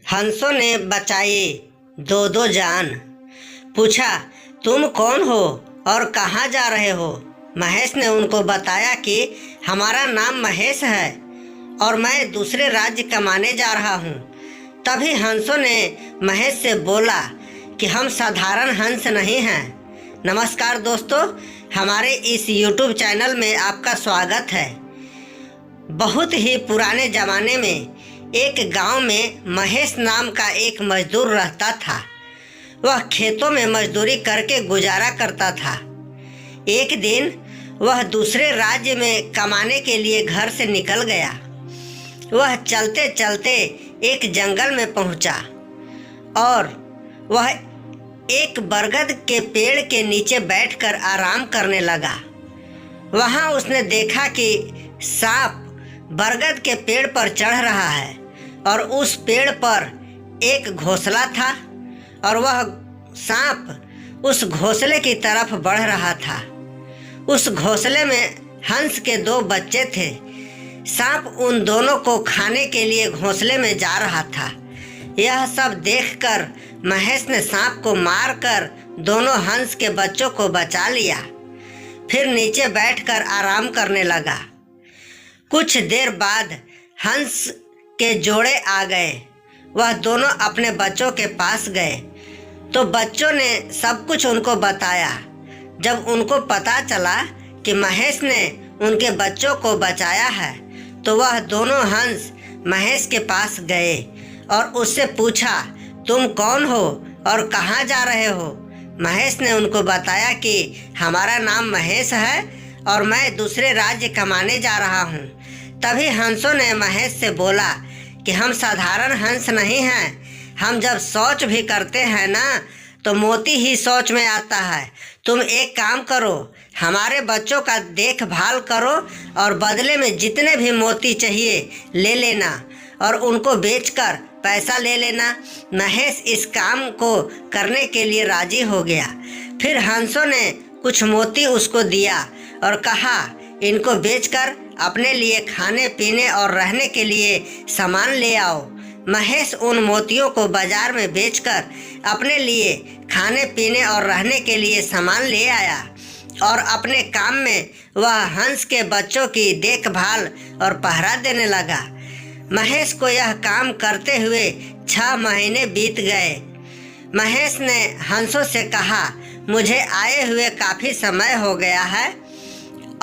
हंसों ने बचाई दो दो जान। पूछा, तुम कौन हो और कहाँ जा रहे हो? महेश ने उनको बताया कि हमारा नाम महेश है और मैं दूसरे राज्य कमाने जा रहा हूँ। तभी हंसों ने महेश से बोला कि हम साधारण हंस नहीं हैं। नमस्कार दोस्तों, हमारे इस YouTube चैनल में आपका स्वागत है। बहुत ही पुराने ज़माने में एक गांव में महेश नाम का एक मजदूर रहता था। वह खेतों में मजदूरी करके गुजारा करता था। एक दिन वह दूसरे राज्य में कमाने के लिए घर से निकल गया। वह चलते चलते एक जंगल में पहुंचा और वह एक बरगद के पेड़ के नीचे बैठकर आराम करने लगा। वहां उसने देखा कि सांप बरगद के पेड़ पर चढ़ रहा है और उस पेड़ पर एक घोंसला था और वह सांप उस घोंसले की तरफ बढ़ रहा था। उस घोंसले में हंस के दो बच्चे थे। सांप उन दोनों को खाने के लिए घोंसले में जा रहा था। यह सब देखकर महेश ने सांप को मारकर दोनों हंस के बच्चों को बचा लिया। फिर नीचे बैठकर आराम करने लगा। कुछ देर बाद हंस के जोड़े आ गए। वह दोनों अपने बच्चों के पास गए तो बच्चों ने सब कुछ उनको बताया। जब उनको पता चला कि महेश ने उनके बच्चों को बचाया है तो वह दोनों हंस महेश के पास गए और उससे पूछा, तुम कौन हो और कहाँ जा रहे हो? महेश ने उनको बताया कि हमारा नाम महेश है और मैं दूसरे राज्य कमाने जा रहा हूँ। तभी हंसों ने महेश से बोला कि हम साधारण हंस नहीं हैं। हम जब शौच भी करते हैं ना तो मोती ही शौच में आता है। तुम एक काम करो, हमारे बच्चों का देखभाल करो और बदले में जितने भी मोती चाहिए ले लेना और उनको बेचकर पैसा ले लेना। महेश इस काम को करने के लिए राजी हो गया। फिर हंसों ने कुछ मोती उसको दिया और कहा, इनको बेचकर अपने लिए खाने पीने और रहने के लिए सामान ले आओ। महेश उन मोतियों को बाजार में बेचकर अपने लिए खाने पीने और रहने के लिए सामान ले आया और अपने काम में वह हंस के बच्चों की देखभाल और पहरा देने लगा। महेश को यह काम करते हुए 6 महीने बीत गए। महेश ने हंसों से कहा, मुझे आए हुए काफ़ी समय हो गया है।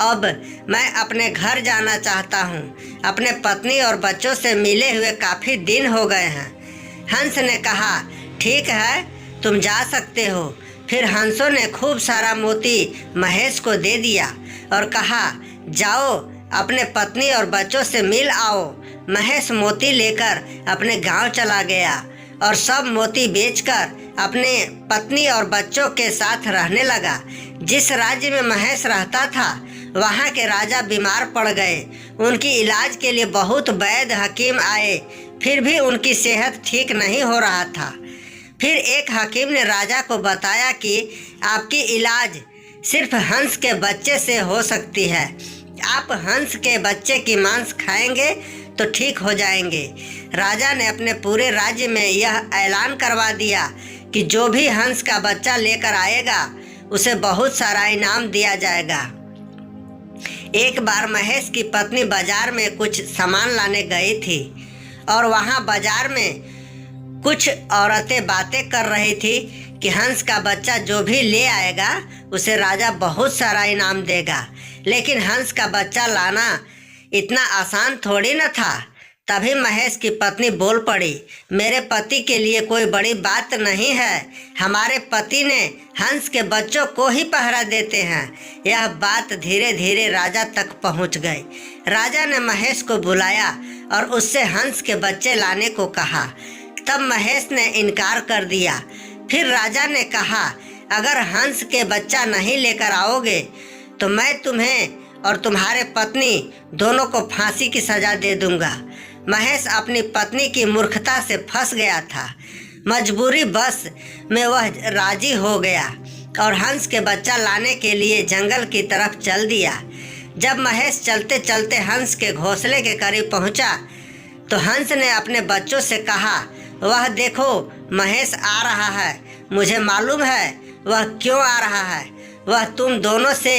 अब मैं अपने घर जाना चाहता हूँ। अपने पत्नी और बच्चों से मिले हुए काफ़ी दिन हो गए हैं। हंस ने कहा, ठीक है, तुम जा सकते हो। फिर हंसों ने खूब सारा मोती महेश को दे दिया और कहा, जाओ अपने पत्नी और बच्चों से मिल आओ। महेश मोती लेकर अपने गांव चला गया और सब मोती बेचकर अपने पत्नी और बच्चों के साथ रहने लगा। जिस राज्य में महेश रहता था वहाँ के राजा बीमार पड़ गए। उनकी इलाज के लिए बहुत वैद्य हकीम आए, फिर भी उनकी सेहत ठीक नहीं हो रहा था। फिर एक हकीम ने राजा को बताया कि आपकी इलाज सिर्फ हंस के बच्चे से हो सकती है। आप हंस के बच्चे की मांस खाएंगे तो ठीक हो जाएंगे। राजा ने अपने पूरे राज्य में यह ऐलान करवा दिया कि जो भी हंस का बच्चा लेकर आएगा उसे बहुत सारा इनाम दिया जाएगा। एक बार महेश की पत्नी बाजार में कुछ सामान लाने गई थी और वहाँ बाजार में कुछ औरतें बातें कर रही थी कि हंस का बच्चा जो भी ले आएगा उसे राजा बहुत सारा इनाम देगा। लेकिन हंस का बच्चा लाना इतना आसान थोड़ी न था। तभी महेश की पत्नी बोल पड़ी, मेरे पति के लिए कोई बड़ी बात नहीं है। हमारे पति ने हंस के बच्चों को ही पहरा देते हैं। यह बात धीरे धीरे राजा तक पहुंच गई। राजा ने महेश को बुलाया और उससे हंस के बच्चे लाने को कहा। तब महेश ने इनकार कर दिया। फिर राजा ने कहा, अगर हंस के बच्चा नहीं लेकर आओगे तो मैं तुम्हें और तुम्हारे पत्नी दोनों को फांसी की सजा दे दूंगा। महेश अपनी पत्नी की मूर्खता से फंस गया था। मजबूरी बस में वह राजी हो गया और हंस के बच्चा लाने के लिए जंगल की तरफ चल दिया। जब महेश चलते चलते हंस के घोंसले के करीब पहुंचा तो हंस ने अपने बच्चों से कहा, वह देखो महेश आ रहा है, मुझे मालूम है वह क्यों आ रहा है। वह तुम दोनों से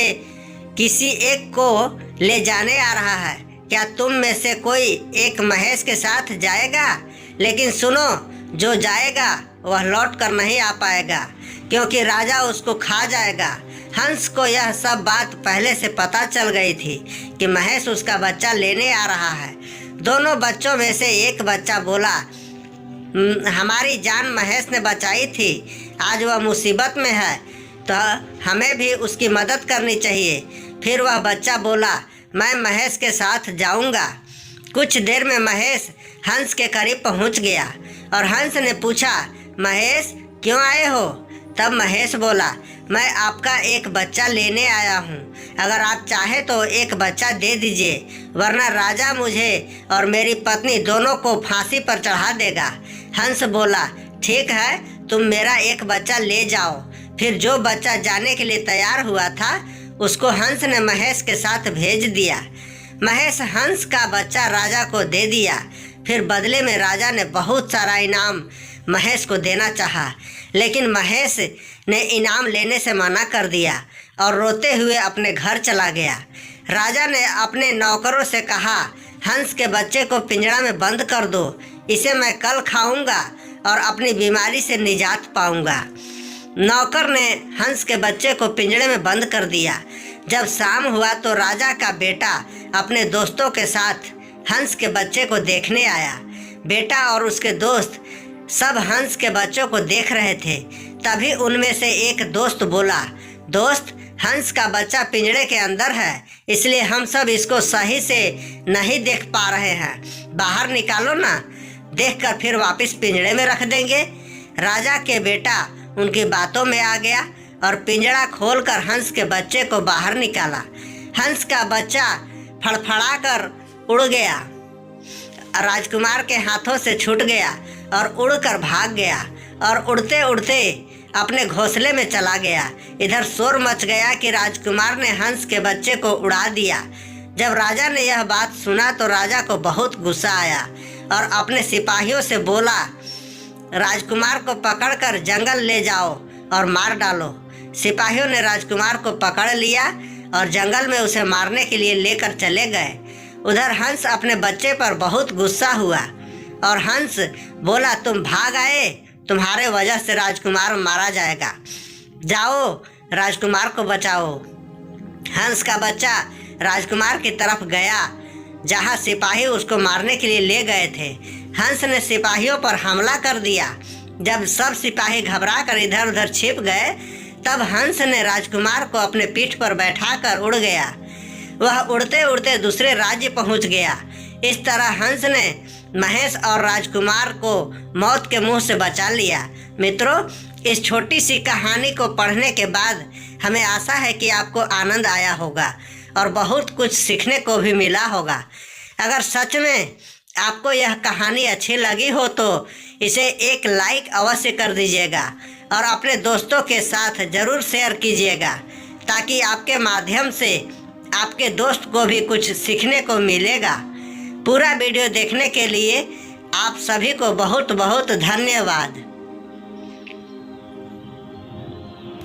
किसी एक को ले जाने आ रहा है। क्या तुम में से कोई एक महेश के साथ जाएगा? लेकिन सुनो, जो जाएगा वह लौट कर नहीं आ पाएगा, क्योंकि राजा उसको खा जाएगा। हंस को यह सब बात पहले से पता चल गई थी कि महेश उसका बच्चा लेने आ रहा है। दोनों बच्चों में से एक बच्चा बोला, हमारी जान महेश ने बचाई थी, आज वह मुसीबत में है तो हमें भी उसकी मदद करनी चाहिए। फिर वह बच्चा बोला, मैं महेश के साथ जाऊंगा। कुछ देर में महेश हंस के करीब पहुंच गया और हंस ने पूछा, महेश क्यों आए हो? तब महेश बोला, मैं आपका एक बच्चा लेने आया हूँ। अगर आप चाहे तो एक बच्चा दे दीजिए, वरना राजा मुझे और मेरी पत्नी दोनों को फांसी पर चढ़ा देगा। हंस बोला, ठीक है, तुम मेरा एक बच्चा ले जाओ। फिर जो बच्चा जाने के लिए तैयार हुआ था उसको हंस ने महेश के साथ भेज दिया। महेश हंस का बच्चा राजा को दे दिया। फिर बदले में राजा ने बहुत सारा इनाम महेश को देना चाहा, लेकिन महेश ने इनाम लेने से मना कर दिया और रोते हुए अपने घर चला गया। राजा ने अपने नौकरों से कहा, हंस के बच्चे को पिंजरा में बंद कर दो, इसे मैं कल खाऊंगा और अपनी बीमारी से निजात पाऊंगा। नौकर ने हंस के बच्चे को पिंजरे में बंद कर दिया। जब शाम हुआ तो राजा का बेटा अपने दोस्तों के साथ हंस के बच्चे को देखने आया। बेटा और उसके दोस्त सब हंस के बच्चों को देख रहे थे। तभी उनमें से एक दोस्त बोला, दोस्त, हंस का बच्चा पिंजरे के अंदर है, इसलिए हम सब इसको सही से नहीं देख पा रहे हैं, बाहर निकालो ना, देखकर फिर वापस पिंजरे में रख देंगे। राजा के बेटा उनकी बातों में आ गया और पिंजरा खोलकर हंस के बच्चे को बाहर निकाला। हंस का बच्चा फड़फड़ाकर उड़ गया, राजकुमार के हाथों से छूट गया और उड़कर भाग गया और उड़ते उड़ते अपने घोंसले में चला गया। इधर शोर मच गया कि राजकुमार ने हंस के बच्चे को उड़ा दिया। जब राजा ने यह बात सुना तो राजा को बहुत गुस्सा आया और अपने सिपाहियों से बोला, राजकुमार को पकड़कर जंगल ले जाओ और मार डालो। सिपाहियों ने राजकुमार को पकड़ लिया और जंगल में उसे मारने के लिए लेकर चले गए। उधर हंस अपने बच्चे पर बहुत गुस्सा हुआ और हंस बोला, तुम भाग आए, तुम्हारे वजह से राजकुमार मारा जाएगा, जाओ राजकुमार को बचाओ। हंस का बच्चा राजकुमार की तरफ गया जहां सिपाही उसको मारने के लिए ले गए थे। हंस ने सिपाहियों पर हमला कर दिया। जब सब सिपाही घबरा कर इधर उधर छिप गए तब हंस ने राजकुमार को अपने पीठ पर बैठाकर उड़ गया। वह उड़ते उड़ते दूसरे राज्य पहुंच गया। इस तरह हंस ने महेश और राजकुमार को मौत के मुंह से बचा लिया। मित्रों, इस छोटी सी कहानी को पढ़ने के बाद हमें आशा है कि आपको आनंद आया होगा और बहुत कुछ सीखने को भी मिला होगा। अगर सच में आपको यह कहानी अच्छी लगी हो तो इसे एक लाइक अवश्य कर दीजिएगा और अपने दोस्तों के साथ ज़रूर शेयर कीजिएगा, ताकि आपके माध्यम से आपके दोस्त को भी कुछ सीखने को मिलेगा। पूरा वीडियो देखने के लिए आप सभी को बहुत बहुत धन्यवाद।